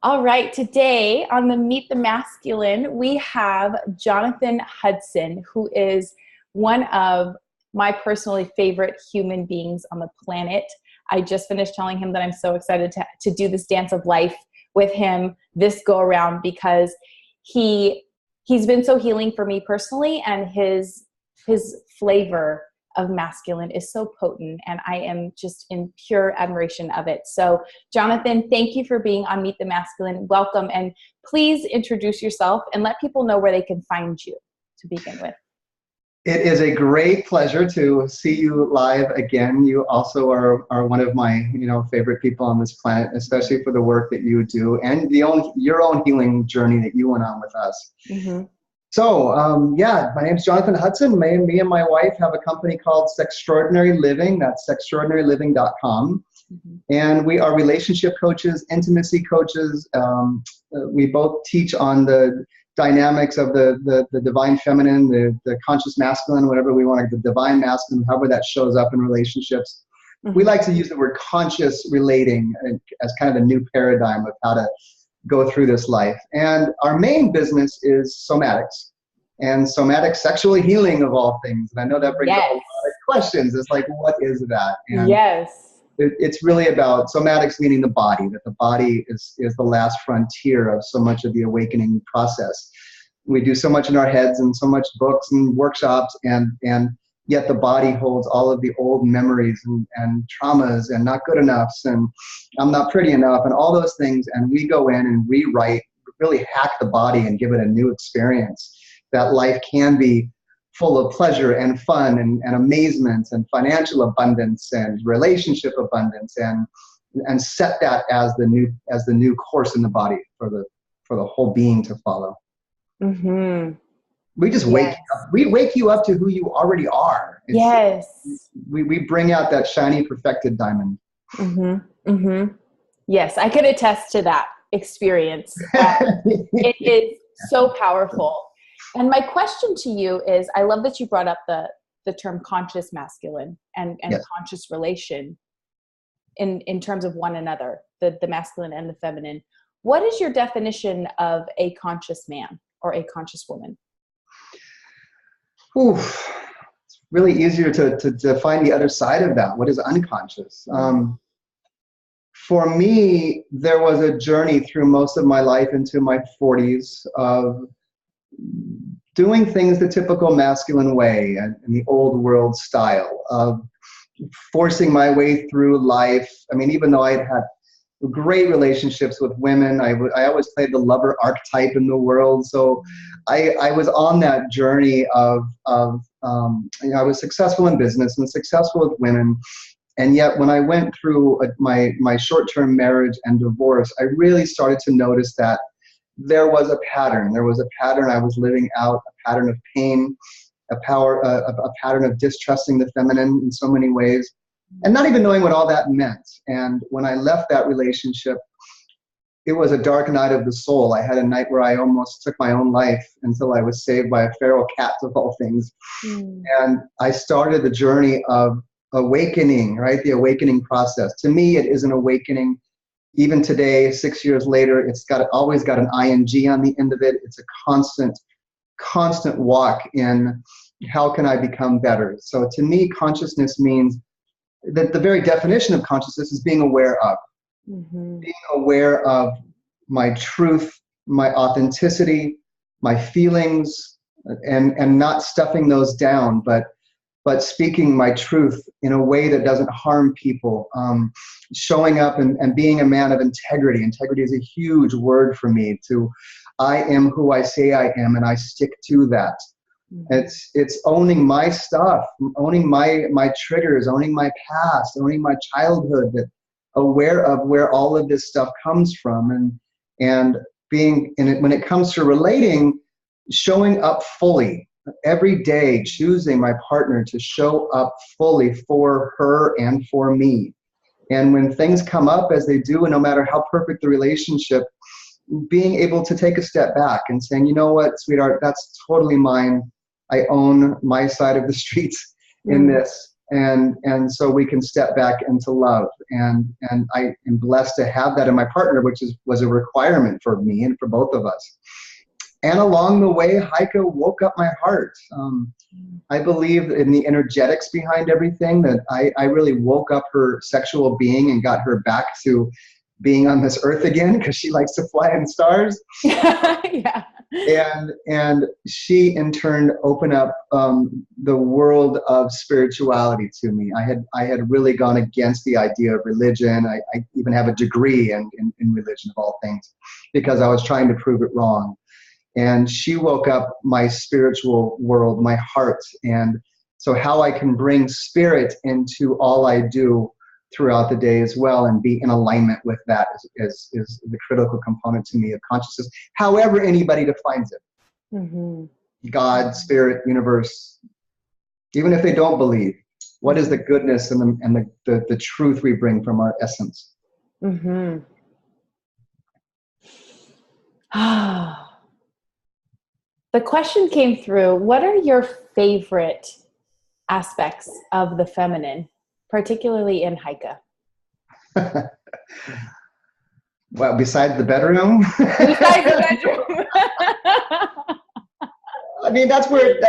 All right, today on the Meet the Masculine, we have Jonathan Hudson, who is one of my personally favorite human beings on the planet. I just finished telling him that I'm so excited to do this dance of life with him this go around because he's been so healing for me personally, and his flavor of masculine is so potent, and I am just in pure admiration of it. So Jonathan, thank you for being on Meet the Masculine. Welcome, and please introduce yourself and let people know where they can find you to begin with. It is a great pleasure to see you live again. You also are one of my favorite people on this planet, especially for the work that you do and your own healing journey that you went on with us. Mm-hmm. So, my name's Jonathan Hudson. Me and my wife have a company called Sextraordinary Living. That's sextraordinaryliving.com. Mm-hmm. And we are relationship coaches, intimacy coaches. We both teach on the dynamics of the divine feminine, the conscious masculine, whatever we want, the divine masculine, however that shows up in relationships. Mm-hmm. We like to use the word conscious relating as kind of a new paradigm of how to go through this life. And our main business is somatics, and somatic sexual healing of all things. And I know that brings up a lot of questions. It's like, what is that? And it's really about somatics, meaning the body, that the body is the last frontier of so much of the awakening process. We do so much in our heads and so much books and workshops, and yet the body holds all of the old memories and traumas and not good enoughs and I'm not pretty enough and all those things. And we go in and rewrite, really hack the body and give it a new experience. That life can be full of pleasure and fun and amazement and financial abundance and relationship abundance, and set that as the new course in the body for the whole being to follow. Mm-hmm. We just wake you up. We wake you up to who you already are. We bring out that shiny, perfected diamond. Mm-hmm. Mm-hmm. Yes, I could attest to that experience. It is so powerful. And my question to you is, I love that you brought up the term conscious masculine and conscious relation in terms of one another, the masculine and the feminine. What is your definition of a conscious man or a conscious woman? It's really easier to find the other side of that. What is unconscious? For me, there was a journey through most of my life into my 40s of doing things the typical masculine way and in the old world style of forcing my way through life. I mean, even though I'd had great relationships with women, I always played the lover archetype in the world. So I was on that journey of I was successful in business and successful with women. And yet when I went through my short-term marriage and divorce, I really started to notice that there was a pattern. There was a pattern I was living out, a pattern of pain, a pattern of distrusting the feminine in so many ways, and not even knowing what all that meant. And when I left that relationship, it was a dark night of the soul. I had a night where I almost took my own life until I was saved by a feral cat, of all things. And I started the journey of awakening, right? The awakening process. To me, it is an awakening. Even today, 6 years later, it's always got an ing on the end of it. It's a constant walk in how can I become better. So to me, consciousness means that the very definition of consciousness is being aware of. Mm-hmm. Being aware of my truth, my authenticity, my feelings, and not stuffing those down, but speaking my truth in a way that doesn't harm people, showing up and being a man of integrity. Integrity is a huge word for me. I am who I say I am, and I stick to that. Mm-hmm. It's owning my stuff, owning my triggers, owning my past, owning my childhood, that aware of where all of this stuff comes from, and being in it when it comes to relating, showing up fully. Every day, choosing my partner to show up fully for her and for me. And when things come up as they do, and no matter how perfect the relationship, being able to take a step back and saying, you know what, sweetheart, that's totally mine. I own my side of the streets in this. And so we can step back into love. And I am blessed to have that in my partner, which was a requirement for me and for both of us. And along the way, Heike woke up my heart. I believe in the energetics behind everything, that I really woke up her sexual being and got her back to being on this earth again, because she likes to fly in stars. Yeah. And she in turn opened up the world of spirituality to me. I had really gone against the idea of religion. I even have a degree in religion, of all things, because I was trying to prove it wrong. And she woke up my spiritual world, my heart. And so how I can bring spirit into all I do throughout the day as well, and be in alignment with that is the critical component to me of consciousness, however anybody defines it. Mm-hmm. God, spirit, universe, even if they don't believe, what is the goodness and the truth we bring from our essence? Mm-hmm. The question came through, what are your favorite aspects of the feminine, particularly in Heike? Well, besides the bedroom? Besides the bedroom. I mean, that's where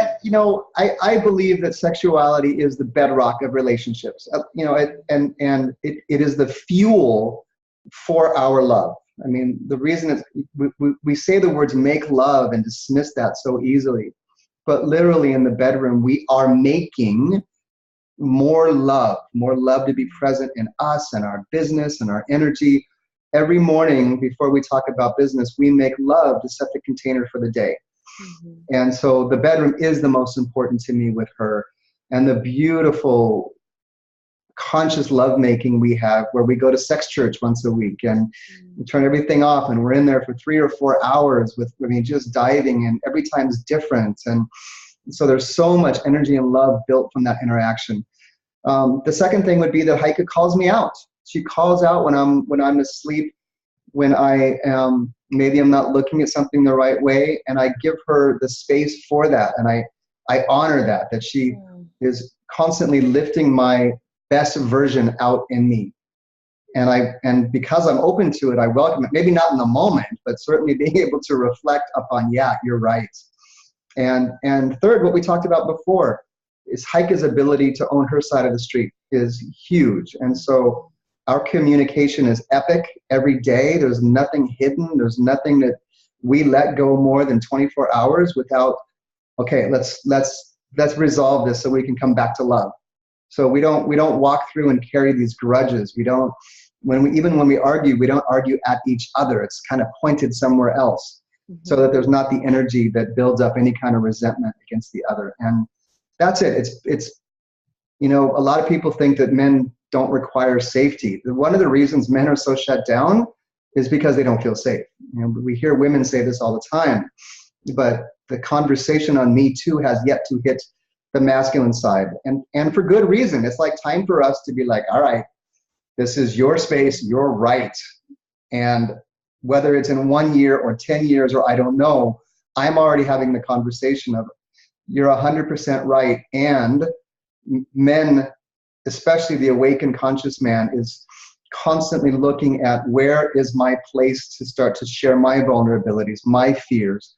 I believe that sexuality is the bedrock of relationships. And it is the fuel for our love. I mean, the reason is we say the words make love and dismiss that so easily, but literally in the bedroom, we are making more love to be present in us and our business and our energy. Every morning before we talk about business, we make love to set the container for the day. Mm-hmm. And so the bedroom is the most important to me with her, and the beautiful conscious lovemaking we have, where we go to sex church once a week and we turn everything off, and we're in there for 3 or 4 hours just diving, and every time is different. And so there's so much energy and love built from that interaction. The second thing would be that Heike calls me out. She calls out when I'm asleep, when I am, maybe I'm not looking at something the right way, and I give her the space for that. And I honor that she is constantly lifting my best version out in me. And because I'm open to it, I welcome it. Maybe not in the moment, but certainly being able to reflect upon, yeah, you're right. And third, what we talked about before, is Heike's ability to own her side of the street is huge. And so our communication is epic every day. There's nothing hidden. There's nothing that we let go more than 24 hours without, okay, let's resolve this so we can come back to love. So we don't walk through and carry these grudges. When we argue, we don't argue at each other. It's kind of pointed somewhere else, so that there's not the energy that builds up any kind of resentment against the other. And that's it. It's a lot of people think that men don't require safety. One of the reasons men are so shut down is because they don't feel safe. We hear women say this all the time, but the conversation on Me Too has yet to hit the masculine side, and for good reason. It's like time for us to be like, all right, this is your space, you're right. And whether it's in 1 year or 10 years, or I don't know, I'm already having the conversation of, you're 100% right. And men, especially the awakened conscious man, is constantly looking at, where is my place to start to share my vulnerabilities, my fears,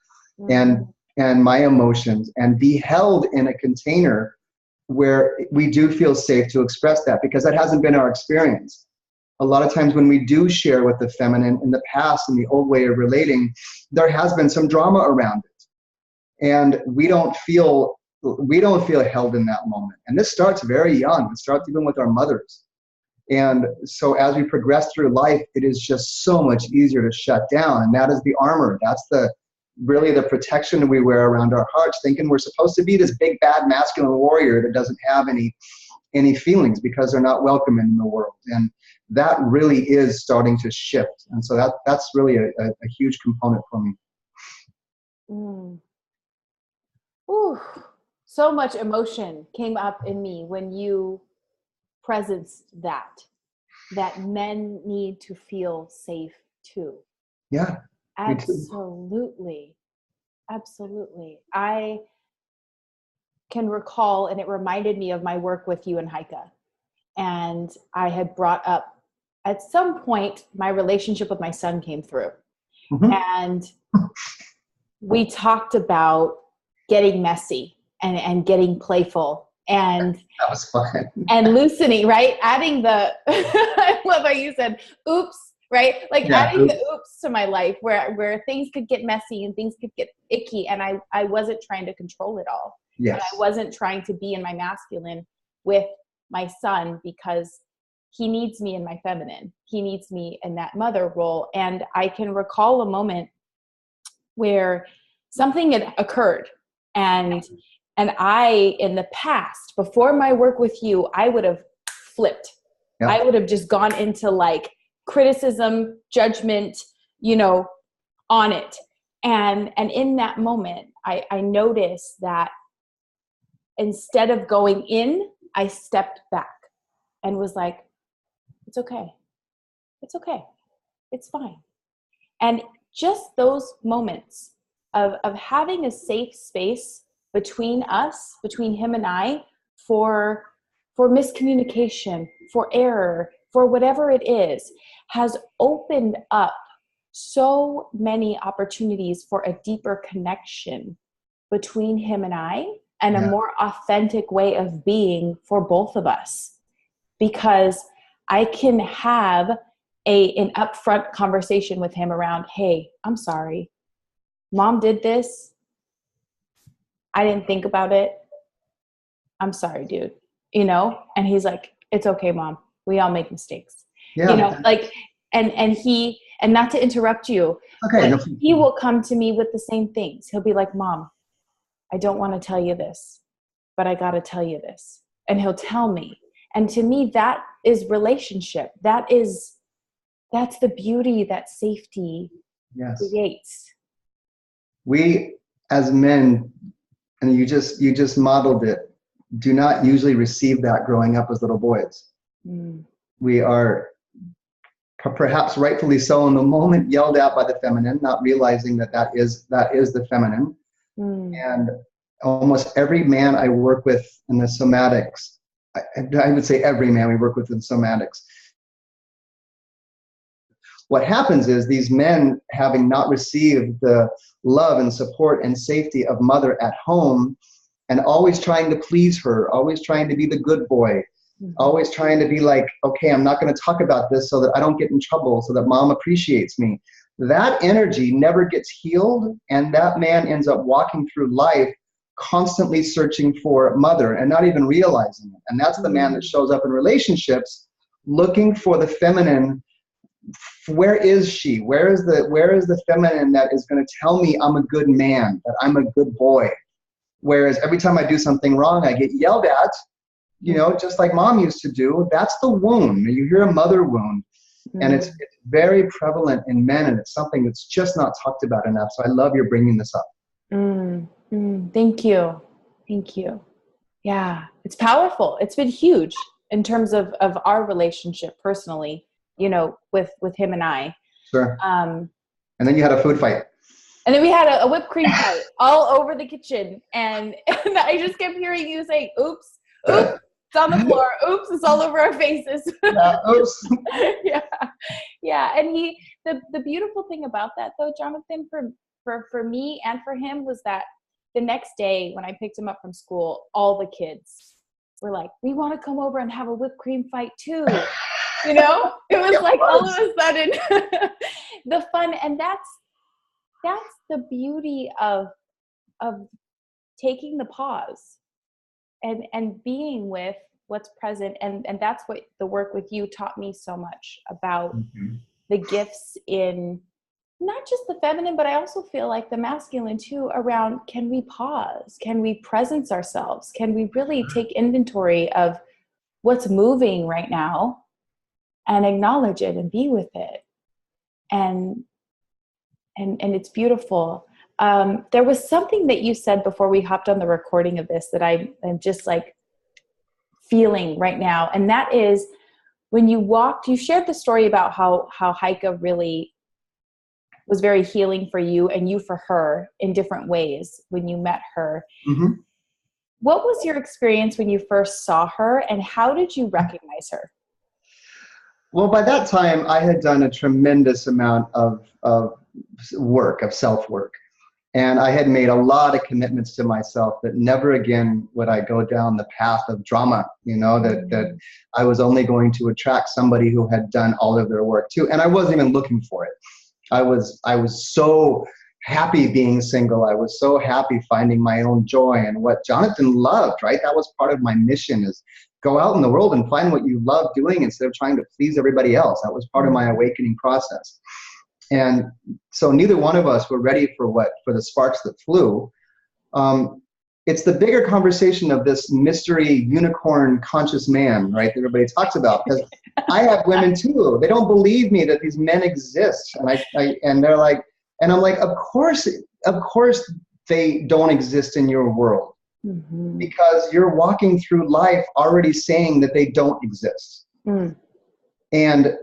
and my emotions, and be held in a container where we do feel safe to express that, because that hasn't been our experience. A lot of times when we do share with the feminine in the past, in the old way of relating, there has been some drama around it. And we don't feel held in that moment. And this starts very young. It starts even with our mothers. And so as we progress through life, it is just so much easier to shut down. And that is the armor. That's really the protection we wear around our hearts, thinking we're supposed to be this big, bad, masculine warrior that doesn't have any feelings, because they're not welcome in the world. And that really is starting to shift. And so that's really a huge component for me. Ooh, so much emotion came up in me when you presenced that men need to feel safe too. Yeah. Absolutely. Absolutely. can recall, and it reminded me of my work with you and Heike. And I had brought up at some point, my relationship with my son came through. Mm-hmm. And we talked about getting messy and getting playful and that was fun. And loosening, right? Adding the, I love how you said, oops, right? Like adding the oops to my life where things could get messy and things could get icky. And I wasn't trying to control it all. Yes. And I wasn't trying to be in my masculine with my son because he needs me in my feminine. He needs me in that mother role. And I can recall a moment where something had occurred and I, in the past, before my work with you, I would have flipped. Yep. I would have just gone into like criticism, judgment, on it. And in that moment, I noticed that instead of going in, I stepped back and was like, it's okay. It's okay. It's fine. And just those moments of having a safe space between us, between him and I, for miscommunication, for error, for whatever it is, has opened up so many opportunities for a deeper connection between him and I, and a more authentic way of being for both of us. Because I can have an upfront conversation with him around, hey, I'm sorry. Mom did this. I didn't think about it. I'm sorry, dude. And he's like, it's okay, Mom. We all make mistakes. Yeah. And not to interrupt you, okay, but he will come to me with the same things. He'll be like, Mom, I don't want to tell you this, but I got to tell you this. And he'll tell me. And to me, that is relationship. That's the beauty that safety creates. We, as men, and you just modeled it, do not usually receive that growing up as little boys. We are perhaps rightfully so in the moment yelled at by the feminine, not realizing that is the feminine. And almost every man I work with in the somatics, I would say every man we work with in somatics, what happens is these men, having not received the love and support and safety of mother at home, and always trying to please her, always trying to be the good boy, always trying to be like, okay, I'm not going to talk about this so that I don't get in trouble, so that mom appreciates me. That energy never gets healed, and that man ends up walking through life constantly searching for mother and not even realizing it. And that's the man that shows up in relationships looking for the feminine. Where is she? Where is the feminine that is going to tell me I'm a good man, that I'm a good boy? Whereas every time I do something wrong, I get yelled at, just like mom used to do. That's the wound. You hear a mother wound. And it's very prevalent in men, and it's something that's just not talked about enough. So I love your bringing this up. Thank you. Thank you. Yeah, it's powerful. It's been huge in terms of our relationship personally, with him and I. Sure. And then you had a food fight. And then we had a whipped cream fight all over the kitchen. And I just kept hearing you say, oops, oops, it's on the floor. Oops, it's all over our faces. Oops. Yeah. And the beautiful thing about that though, Jonathan, for me and for him, was that the next day when I picked him up from school, all the kids were like, we want to come over and have a whipped cream fight too. It was like all of a sudden the fun. And that's the beauty of taking the pause and being with what's present. And that's what the work with you taught me so much about the gifts in not just the feminine, but I also feel like the masculine too, around, can we pause? Can we presence ourselves? Can we really take inventory of what's moving right now and acknowledge it and be with it? And it's beautiful. There was something that you said before we hopped on the recording of this that I'm just like feeling right now. And that is when you shared the story about how Heike really was very healing for you and you for her in different ways when you met her. what was your experience when you first saw her, and how did you recognize her? Well, by that time, I had done a tremendous amount of work, of self-work. And I had made a lot of commitments to myself that never again would I go down the path of drama, that I was only going to attract somebody who had done all of their work too. And I wasn't even looking for it. I was so happy being single. I was so happy finding my own joy and what Jonathan loved, right? That was part of my mission, is go out in the world and find what you love doing instead of trying to please everybody else. That was part of my awakening process. And so neither one of us were ready for the sparks that flew. It's the bigger conversation of this mystery unicorn conscious man, right, that everybody talks about. Because I have women too. They don't believe me that these men exist. And they're like, and I'm like, of course they don't exist in your world. Mm-hmm. Because you're walking through life already saying that they don't exist. Mm. And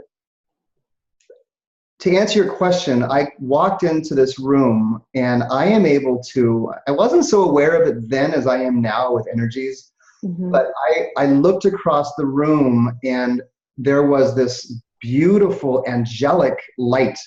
to answer your question, I walked into this room and I am able to, I wasn't so aware of it then as I am now with energies, but I looked across the room and there was this beautiful angelic light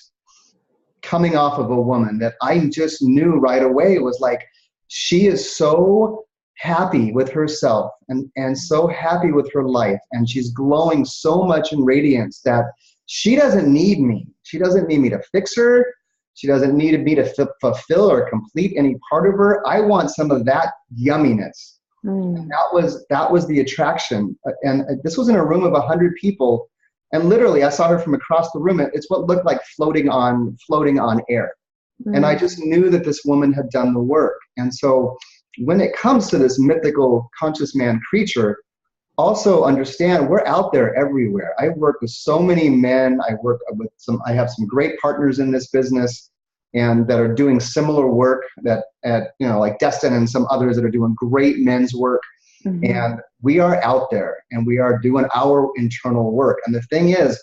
coming off of a woman that I just knew right away was like, she is so happy with herself and so happy with her life. And she's glowing so much in radiance that she doesn't need me. She doesn't need me to fix her. She doesn't need me to fulfill or complete any part of her. I want some of that yumminess. And that was the attraction. And this was in a room of 100 people. And literally, I saw her from across the room. It's what looked like floating on air. And I just knew that this woman had done the work. And so when it comes to this mythical conscious man creature, also understand we're out there everywhere. I work with so many men. I have some great partners in this business and that are doing similar work like Destin and some others that are doing great men's work. And we are out there and we are doing our internal work. And the thing is,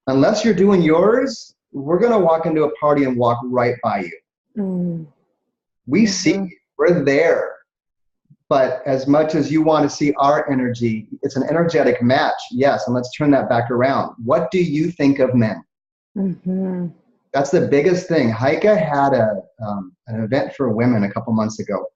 unless you're doing yours, we're going to walk into a party and walk right by you. We see you. We're there. But as much as you want to see our energy, it's an energetic match. Yes. And let's turn that back around. What do you think of men? That's the biggest thing. Heike had an event for women a couple months ago.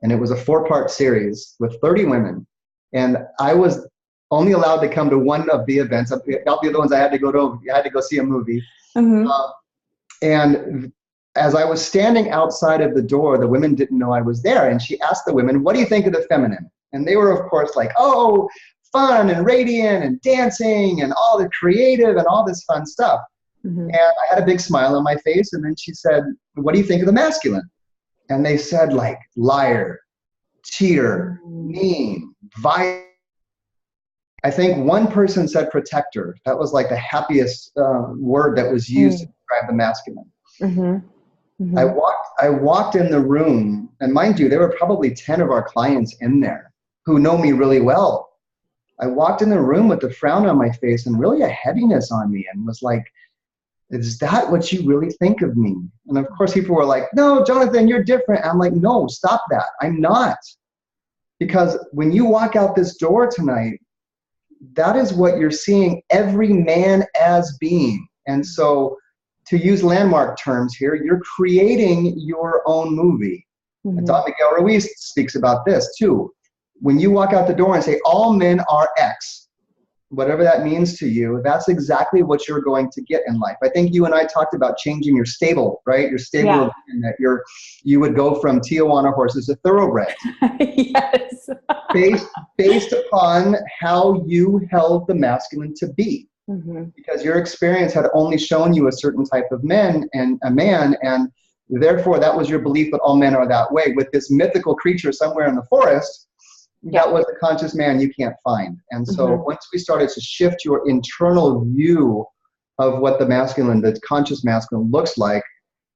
And it was a 4-part series with 30 women. And I was only allowed to come to one of the events. All the other ones I had to go to, I had to go see a movie. And as I was standing outside of the door, the women didn't know I was there. And she asked the women, what do you think of the feminine? And they were, of course, like, oh, fun and radiant and dancing and all the creative and all this fun stuff. And I had a big smile on my face. And then she said, what do you think of the masculine? And they said, like, liar, cheater, mean, violent. I think one person said protector. That was like the happiest word that was used to describe the masculine. I walked in the room, and mind you, there were probably 10 of our clients in there who know me really well. I walked in the room with a frown on my face and really a heaviness on me and was like, is that what you really think of me? And of course, people were like, no, Jonathan, you're different. I'm like, no, stop that. I'm not. Because when you walk out this door tonight, that is what you're seeing every man as being. And so to use landmark terms here, you're creating your own movie. And Don Miguel Ruiz speaks about this too. When you walk out the door and say, all men are X, whatever that means to you, that's exactly what you're going to get in life. I think you and I talked about changing your stable, right? Your stable, that you would go from Tijuana horses to thoroughbreds. Yes. based upon how you held the masculine to be. Because your experience had only shown you a certain type of man, and therefore that was your belief that all men are that way. With this mythical creature somewhere in the forest, that was a conscious man you can't find. And so once we started to shift your internal view of what the masculine, the conscious masculine looks like,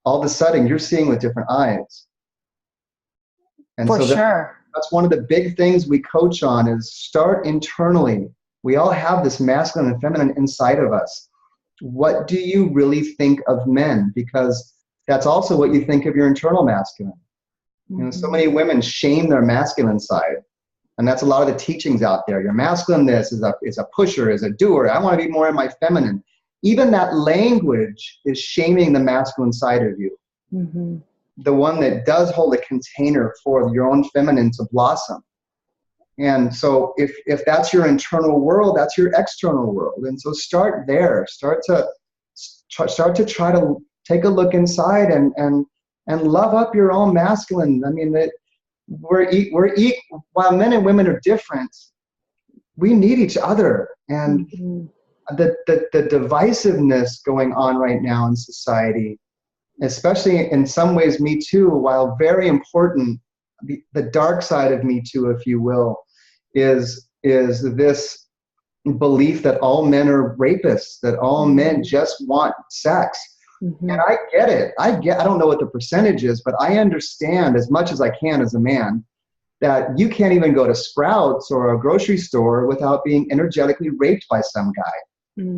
all of a sudden you're seeing with different eyes. And that's one of the big things we coach on is start internally. We all have this masculine and feminine inside of us. What do you really think of men? Because that's also what you think of your internal masculine. So many women shame their masculine side. And that's a lot of the teachings out there. Your masculineness is a pusher, is a doer. I want to be more in my feminine. Even that language is shaming the masculine side of you. Mm-hmm. The one that does hold a container for your own feminine to blossom. And so if that's your internal world, that's your external world. And so start there. Start to try to take a look inside and love up your own masculine. I mean, we're equal. While men and women are different, we need each other. And the divisiveness going on right now in society, especially in some ways Me Too, while very important, the dark side of Me Too, if you will, is this belief that all men are rapists, that all men just want sex. And I get it. I don't know what the percentage is, but I understand as much as I can as a man that you can't even go to Sprouts or a grocery store without being energetically raped by some guy.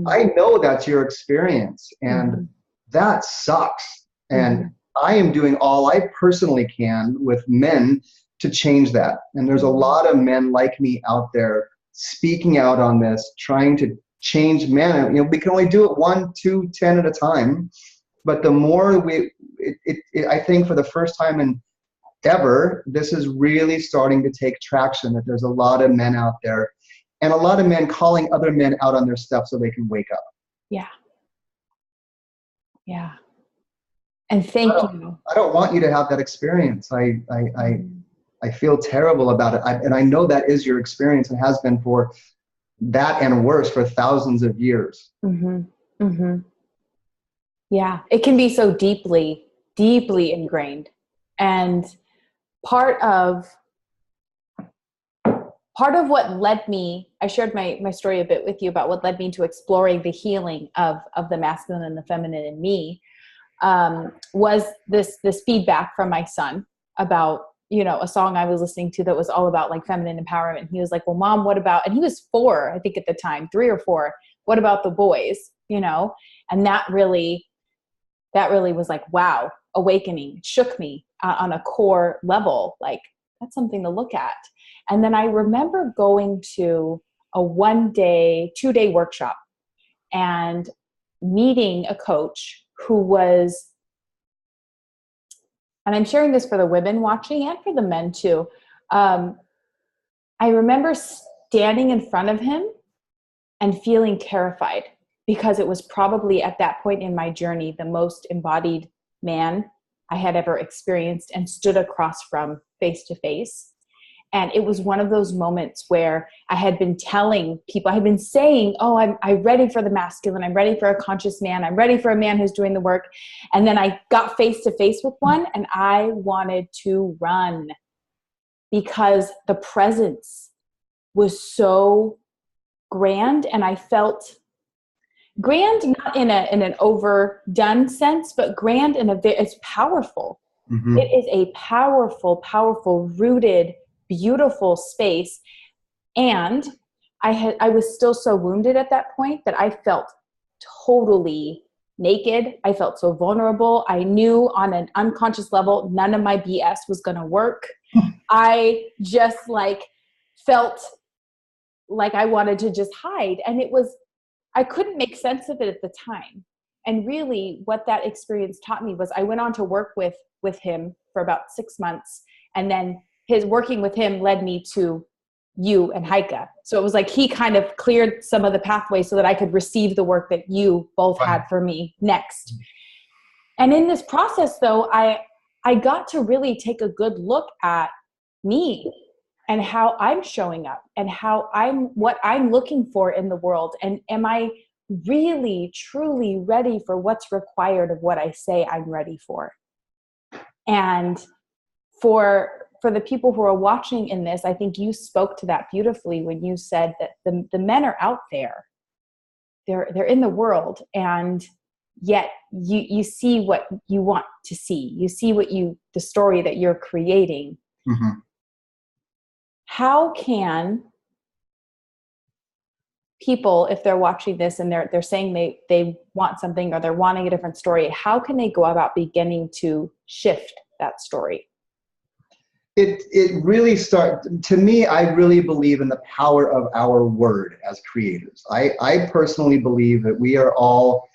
I know that's your experience, and that sucks. And I am doing all I personally can with men to change that. And there's a lot of men like me out there speaking out on this, trying to change men. We can only do it 1, 2, 10 at a time. But the more I think for the first time in ever, this is really starting to take traction, that there's a lot of men out there and a lot of men calling other men out on their stuff so they can wake up. Yeah. Yeah. And thank you. I don't want you to have that experience. I feel terrible about it. And I know that is your experience and has been for that and worse for thousands of years. Yeah, it can be so deeply, deeply ingrained. And part of what led me, I shared my story a bit with you about what led me to exploring the healing of the masculine and the feminine in me, was this feedback from my son about, a song I was listening to that was all about like feminine empowerment. He was like, well, Mom, what about, and he was 4, I think at the time, 3 or 4, what about the boys, and that really was like, wow, awakening. It shook me on a core level. Like, that's something to look at. And then I remember going to a 2-day workshop and meeting a coach who was, and I'm sharing this for the women watching and for the men too. I remember standing in front of him and feeling terrified, because it was probably at that point in my journey the most embodied man I had ever experienced and stood across from face to face. And it was one of those moments where I had been telling people, I had been saying, oh, I'm ready for the masculine. I'm ready for a conscious man. I'm ready for a man who's doing the work. And then I got face to face with one and I wanted to run, because the presence was so grand. And I felt grand, not in an overdone sense, but grand it's powerful. It is a powerful, powerful, rooted, beautiful space. And I was still so wounded at that point that I felt totally naked. I felt so vulnerable. I knew on an unconscious level, none of my BS was going to work. I just felt like I wanted to just hide. And I couldn't make sense of it at the time. And really what that experience taught me was I went on to work with him for about 6 months. And then his working with him led me to you and Heike. So it was like he kind of cleared some of the pathways so that I could receive the work that you both had for me next. And in this process, though, I got to really take a good look at me and how I'm showing up and what I'm looking for in the world. And am I really, truly ready for what's required of what I say I'm ready for? And for the people who are watching in this, I think you spoke to that beautifully when you said that the men are out there. They're in the world, and yet you see what you want to see. You see the story that you're creating. How can people, if they're watching this and they're saying they want something or they're wanting a different story, how can they go about beginning to shift that story? It really to me, I really believe in the power of our word as creators. I personally believe that we are all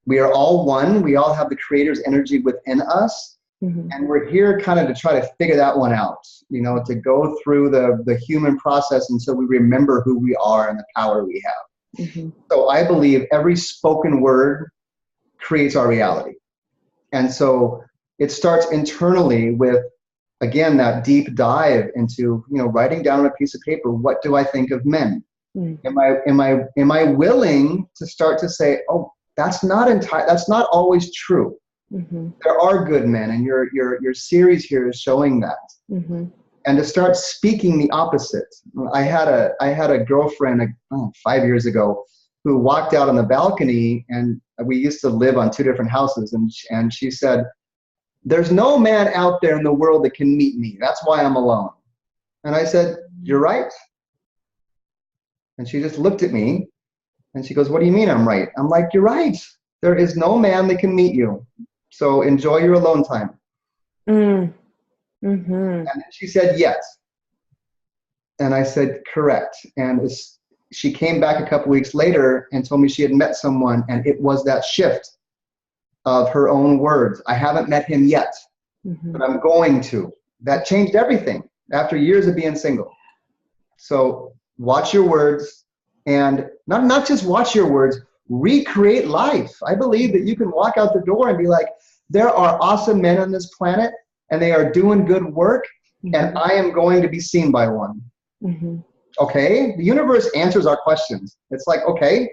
one. We all have the creator's energy within us. Mm-hmm. And we're here kind of to try to figure that one out, to go through the human process until we remember who we are and the power we have. Mm-hmm. So I believe every spoken word creates our reality. And so it starts internally with, again, that deep dive into, writing down on a piece of paper, what do I think of men? Mm. Am I willing to start to say, oh, that's not always true. Mm-hmm. There are good men, and your series here is showing that. Mm-hmm. And to start speaking the opposite. I had a girlfriend 5 years ago who walked out on the balcony, and we used to live on 2 different houses, and she said, "There's no man out there in the world that can meet me. That's why I'm alone." And I said, "You're right." And she just looked at me and she goes, "What do you mean I'm right?" I'm like, "You're right. There is no man that can meet you. So enjoy your alone time." Mm. Mm-hmm. And then she said, "Yes." And I said, "Correct." And she came back a couple weeks later and told me she had met someone, and it was that shift of her own words. "I haven't met him yet, but I'm going to." That changed everything after years of being single. So watch your words, and not just watch your words, recreate life. I believe that you can walk out the door and be like, there are awesome men on this planet, and they are doing good work, and I am going to be seen by one. Mm-hmm. Okay? The universe answers our questions. It's like, okay,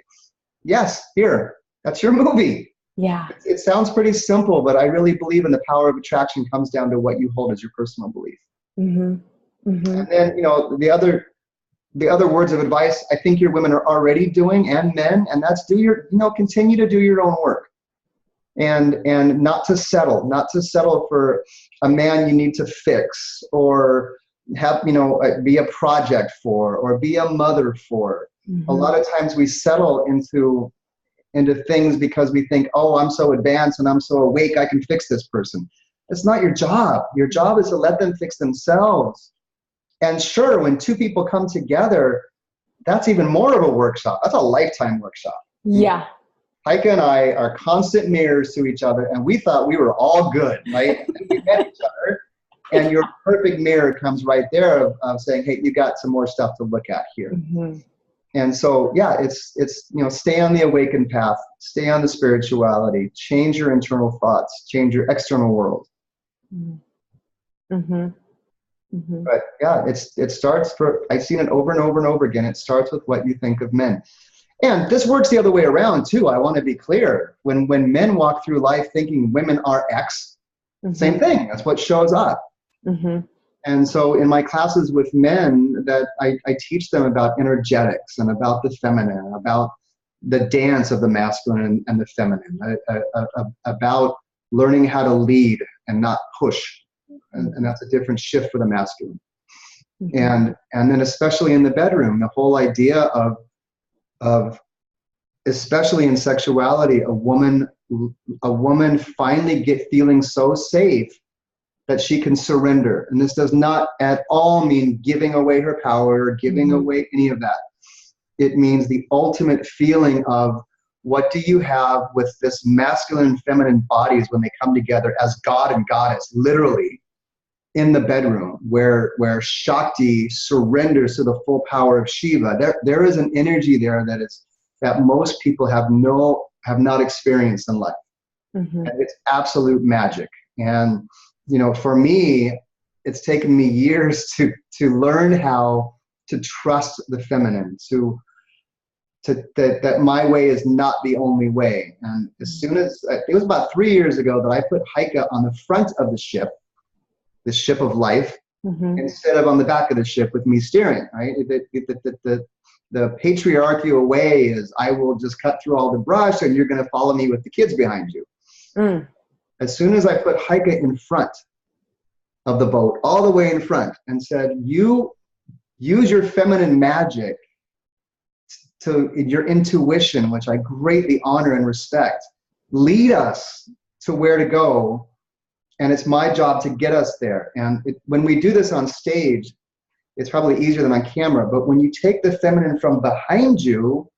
yes, here, that's your movie. Yeah. It sounds pretty simple, but I really believe in the power of attraction comes down to what you hold as your personal belief. Mm-hmm. Mm-hmm. And then, the other words of advice I think your women are already doing, and men, and that's continue to do your own work. And not to settle for a man you need to fix or have, be a project for or be a mother for. Mm-hmm. A lot of times we settle into things because we think, oh, I'm so advanced and I'm so awake, I can fix this person. It's not your job. Your job is to let them fix themselves. And sure, when 2 people come together, that's even more of a workshop. That's a lifetime workshop. Yeah. Heike and I are constant mirrors to each other, and we thought we were all good, right? And then we met each other, and your perfect mirror comes right there of saying, hey, you got some more stuff to look at here. Mm-hmm. And so, yeah, it's stay on the awakened path, stay on the spirituality, change your internal thoughts, change your external world. Mm-hmm. Mm-hmm. But yeah, it starts I've seen it over and over and over again. It starts with what you think of men. And this works the other way around too. I want to be clear. When men walk through life thinking women are X, mm-hmm. same thing. That's what shows up. Mm-hmm. And so in my classes with men, that I teach them about energetics and about the feminine, about the dance of the masculine and the feminine, about learning how to lead and not push. And that's a different shift for the masculine. Mm-hmm. And then especially in the bedroom, the whole idea of especially in sexuality, a woman finally feeling so safe that she can surrender. And this does not at all mean giving away her power or giving mm-hmm. away any of that. It means the ultimate feeling of what do you have with this masculine and feminine bodies when they come together as God and goddess, literally in the bedroom, where Shakti surrenders to the full power of Shiva. There is an energy there that most people have not experienced in life. Mm-hmm. And it's absolute magic. And for me, it's taken me years to learn how to trust the feminine, that my way is not the only way. And as soon as, it was about 3 years ago that I put Heike on the front of the ship of life, mm-hmm. instead of on the back of the ship with me steering, right? The patriarchal way is I will just cut through all the brush and you're going to follow me with the kids behind you. Mm. As soon as I put Heike in front of the boat, all the way in front, and said, you use your feminine magic to your intuition, which I greatly honor and respect, lead us to where to go, And it's my job to get us there. And when we do this on stage, it's probably easier than on camera. But when you take the feminine from behind you,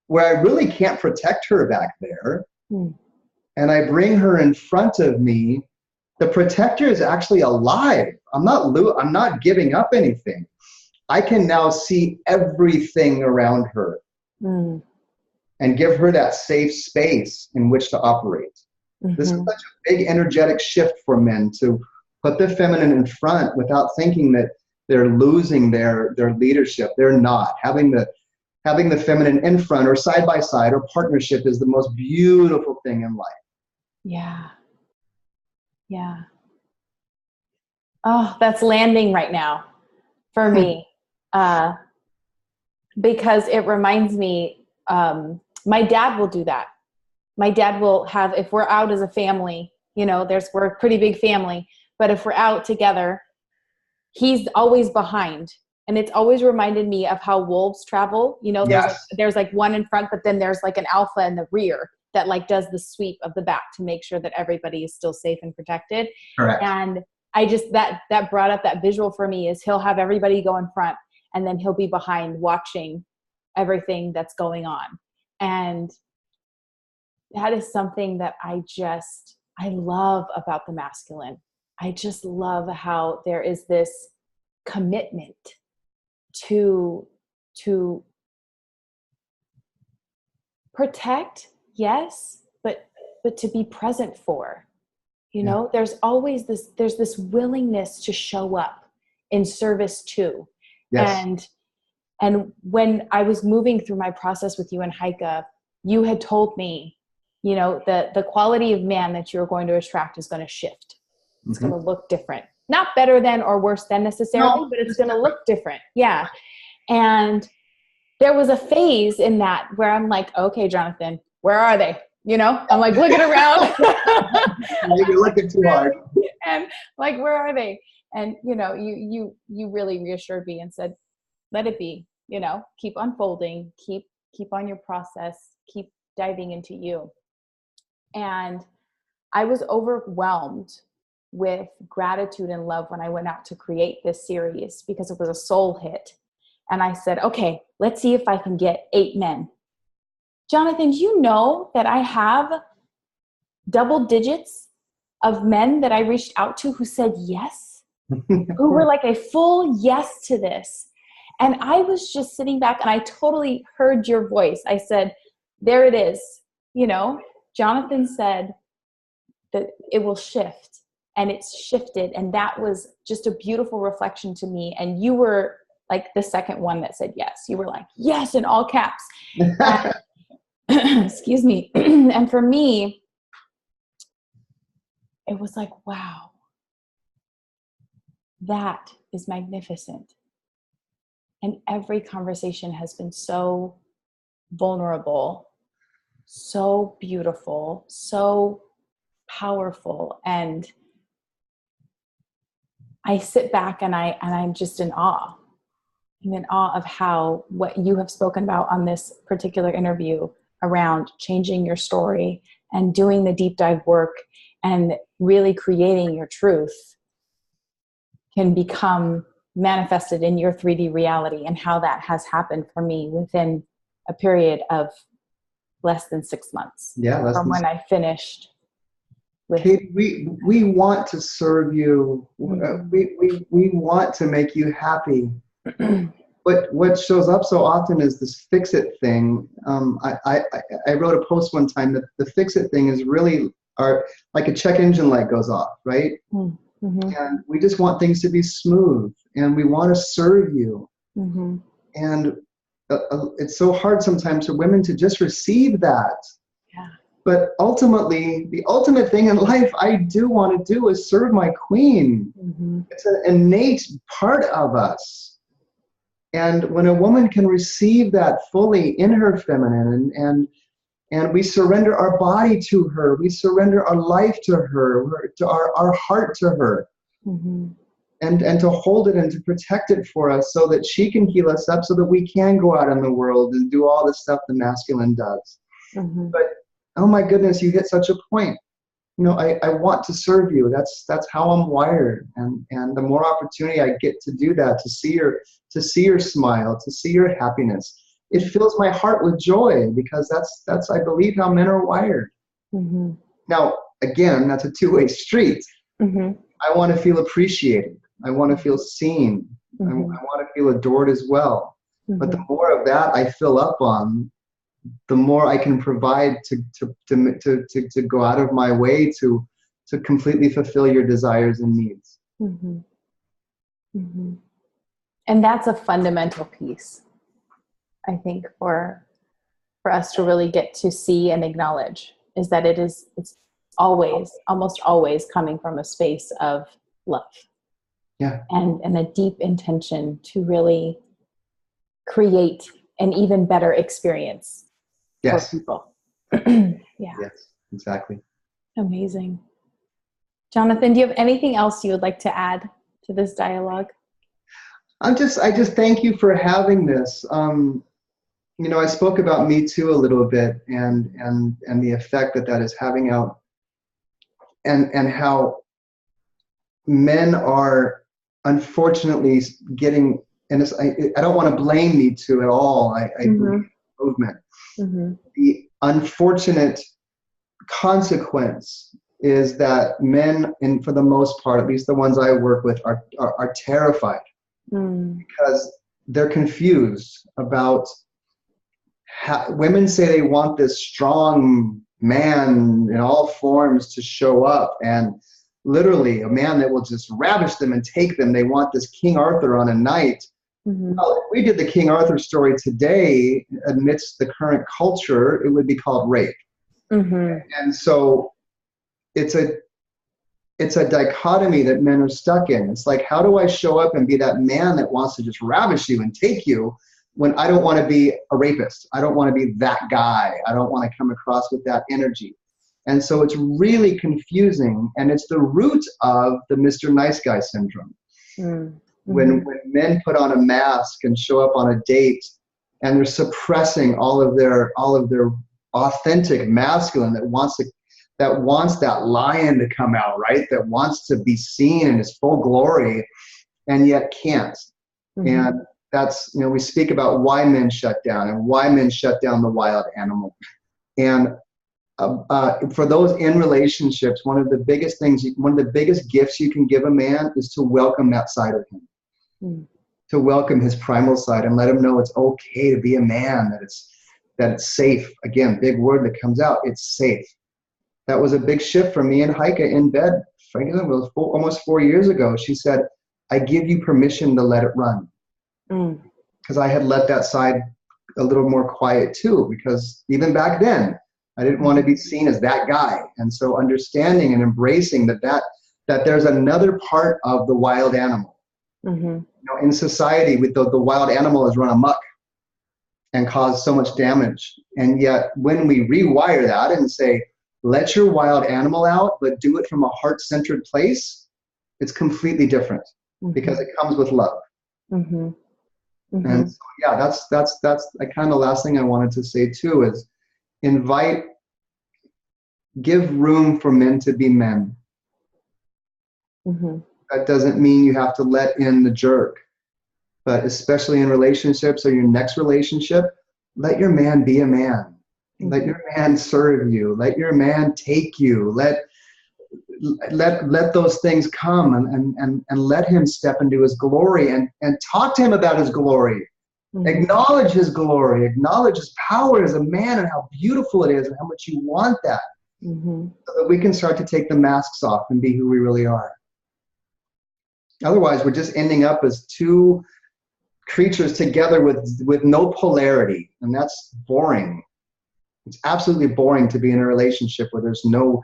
where I really can't protect her back there, and I bring her in front of me, the protector is actually alive. I'm not giving up anything. I can now see everything around her and give her that safe space in which to operate. This is such a big energetic shift for men, to put the feminine in front without thinking that they're losing their leadership. They're not. Having the feminine in front or side by side or partnership is the most beautiful thing in life. Yeah. Yeah. Oh, that's landing right now for me. Because it reminds me, my dad will do that. My dad will have, if we're out as a family, you know, we're a pretty big family, but if we're out together, he's always behind. And it's always reminded me of how wolves travel. You know, there's like one in front, but then there's like an alpha in the rear that like does the sweep of the back to make sure that everybody is still safe and protected. Correct. And I just, that brought up that visual for me, is he'll have everybody go in front and then he'll be behind watching everything that's going on. And that is something that I love about the masculine. I just love how there is this commitment to protect, yes, but to be present for, you know, there's always this willingness to show up in service to. Yes. And when I was moving through my process with you and Heike, you had told me, you know, the quality of man that you're going to attract is going to shift. It's going to look different. Not better than or worse than necessarily, but it's going to look different. Yeah. And there was a phase in that where I'm like, okay, Jonathan, where are they? You know, I'm like looking around. You're looking too hard. And like, where are they? And, you know, you really reassured me and said, let it be, you know, keep unfolding, keep on your process, keep diving into you. And I was overwhelmed with gratitude and love when I went out to create this series, because it was a soul hit. And I said, okay, let's see if I can get 8 men. Jonathan, do you know that I have double digits of men that I reached out to who said yes, who were like a full yes to this. And I was just sitting back and I totally heard your voice. I said, there it is. You know, Jonathan said that it will shift, and it's shifted. And that was just a beautiful reflection to me. And you were like the second one that said yes. You were like, yes, in all caps. Excuse me. And for me, it was like, wow, that is magnificent. And every conversation has been so vulnerable, so beautiful, so powerful. And I sit back and I'm just in awe. I'm in awe of what you have spoken about on this particular interview around changing your story and doing the deep dive work and really creating your truth can become manifested in your 3D reality, and how that has happened for me within a period of less than 6 months from when I finished. Kate, we want to serve you. We want to make you happy. But what shows up so often is this fix-it thing. I wrote a post one time that the fix-it thing is really like a check engine light goes off, right? And we just want things to be smooth, and we want to serve you. And it's so hard sometimes for women to just receive that. Yeah. But ultimately, the ultimate thing in life I do want to do is serve my queen. It's an innate part of us. And when a woman can receive that fully in her feminine, and we surrender our body to her, we surrender our life to her, to our heart to her, and to hold it and to protect it for us so that she can heal us up, so that we can go out in the world and do all the stuff the masculine does. But oh my goodness, you hit such a point. I want to serve you. That's how I'm wired. And the more opportunity I get to do that, to see your smile, to see your happiness, it fills my heart with joy, because that's I believe how men are wired. Mm-hmm. Now, again, that's a two-way street. Mm-hmm. I want to feel appreciated. I want to feel seen. I want to feel adored as well. Mm-hmm. But the more of that I fill up on, the more I can provide to go out of my way to completely fulfill your desires and needs. Mm-hmm. Mm-hmm. And that's a fundamental piece, I think, for us to really get to see and acknowledge, is that it's always, almost always coming from a space of love. Yeah. And a deep intention to really create an even better experience for people. Yeah. Yes, exactly. Amazing. Jonathan, do you have anything else you would like to add to this dialogue? I just thank you for having this. I spoke about Me Too a little bit, and the effect that is having out, and how men are unfortunately getting, and I don't want to blame Me Too at all. I believe in the movement. Mm-hmm. The unfortunate consequence is that men, and for the most part, at least the ones I work with, are terrified because they're confused about how women say they want this strong man in all forms to show up, and literally a man that will just ravish them and take them. They want this King Arthur on a knight. Mm-hmm. Well, if we did the King Arthur story today amidst the current culture, it would be called rape. Mm-hmm. And so it's a dichotomy that men are stuck in. It's like, how do I show up and be that man that wants to just ravish you and take you, when I don't want to be a rapist? I don't want to be that guy. I don't want to come across with that energy. And so it's really confusing, and it's the root of the Mr. Nice Guy syndrome. Mm-hmm. When men put on a mask and show up on a date, and they're suppressing all of their authentic masculine that wants that lion to come out, right? That wants to be seen in his full glory, and yet can't. Mm-hmm. And that's, we speak about why men shut down and why men shut down the wild animal. And for those in relationships, one of the biggest gifts you can give a man is to welcome that side of him, to welcome his primal side, and let him know it's okay to be a man, that it's safe. Again, big word that comes out, it's safe. That was a big shift for me and Heike in bed. Frankly, it was almost 4 years ago. She said, I give you permission to let it run. Because I had let that side a little more quiet too, because even back then, I didn't want to be seen as that guy. And so understanding and embracing that there's another part of the wild animal. Mm-hmm. In society, with the wild animal has run amok and caused so much damage. And yet when we rewire that and say, let your wild animal out, but do it from a heart-centered place, it's completely different, because it comes with love. Mm-hmm. Mm-hmm. And so, yeah, that's the kind of last thing I wanted to say too, is give room for men to be men. Mm-hmm. That doesn't mean you have to let in the jerk, but especially in relationships or your next relationship, let your man be a man. Mm-hmm. Let your man serve you. Let your man take you. Let those things come, and let him step into his glory, and talk to him about his glory. Mm-hmm. Acknowledge his glory. Acknowledge his power as a man and how beautiful it is and how much you want that. Mm-hmm. So that we can start to take the masks off and be who we really are. Otherwise, we're just ending up as two creatures together with no polarity, and that's boring. It's absolutely boring to be in a relationship where there's no,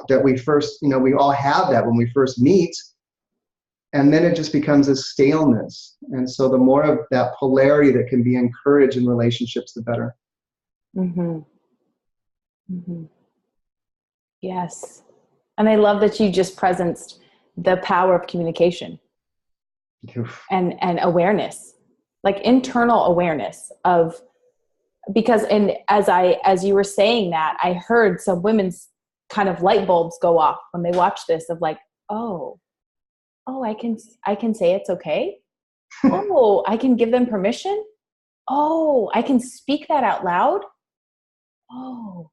that we first, we all have that when we first meet, and then it just becomes a staleness. And so the more of that polarity that can be encouraged in relationships, the better. Mm-hmm. Mm-hmm. Yes. And I love that you just presenced the power of communication. Oof. and awareness, like internal awareness of, because as you were saying that, I heard some women kind of light bulbs go off when they watch this of like, oh, I can say it's okay. Oh, I can give them permission. Oh, I can speak that out loud. Oh,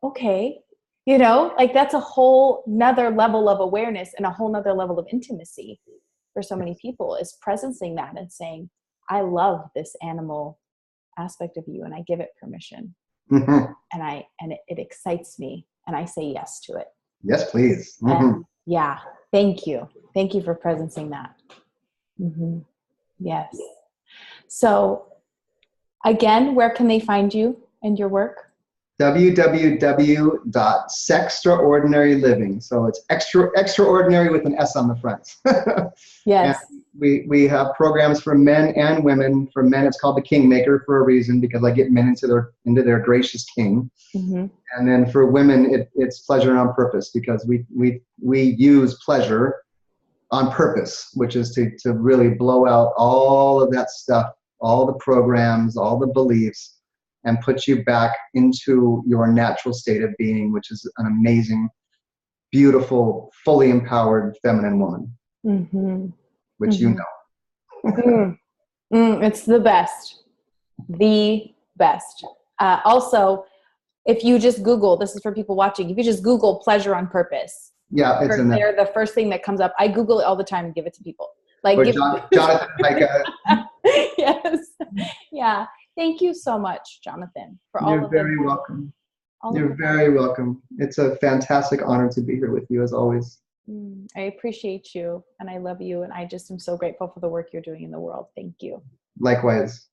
okay. You know, like that's a whole nother level of awareness and a whole nother level of intimacy for so many people, is presencing that and saying, I love this animal aspect of you and I give it permission. Mm-hmm. And it excites me and I say yes to it. Yes, please. Mm-hmm. And yeah, thank you. Thank you for presencing that. Mm-hmm. Yes. So again, where can they find you and your work? www.sextraordinary living. So it's extraordinary with an S on the front. Yes. And we have programs for men and women. For men, it's called the Kingmaker for a reason, because I get men into their gracious king. Mm-hmm. And then for women, it's pleasure on purpose, because we use pleasure on purpose, which is to really blow out all of that stuff, all the programs, all the beliefs, and put you back into your natural state of being, which is an amazing, beautiful, fully empowered feminine woman, Mm-hmm. which Mm-hmm. you know. It's the best. The best. Also, if you just Google, this is for people watching, if you just Google pleasure on purpose, Yeah, it's in there. they're the first thing that comes up. I Google it all the time and give it to people. Like Jonathan, Heike. Yes. Yeah. Thank you so much, Jonathan, for all of You're very welcome. All You're very welcome. It's a fantastic honor to be here with you, as always. I appreciate you and I love you. And I just am so grateful for the work you're doing in the world. Thank you. Likewise.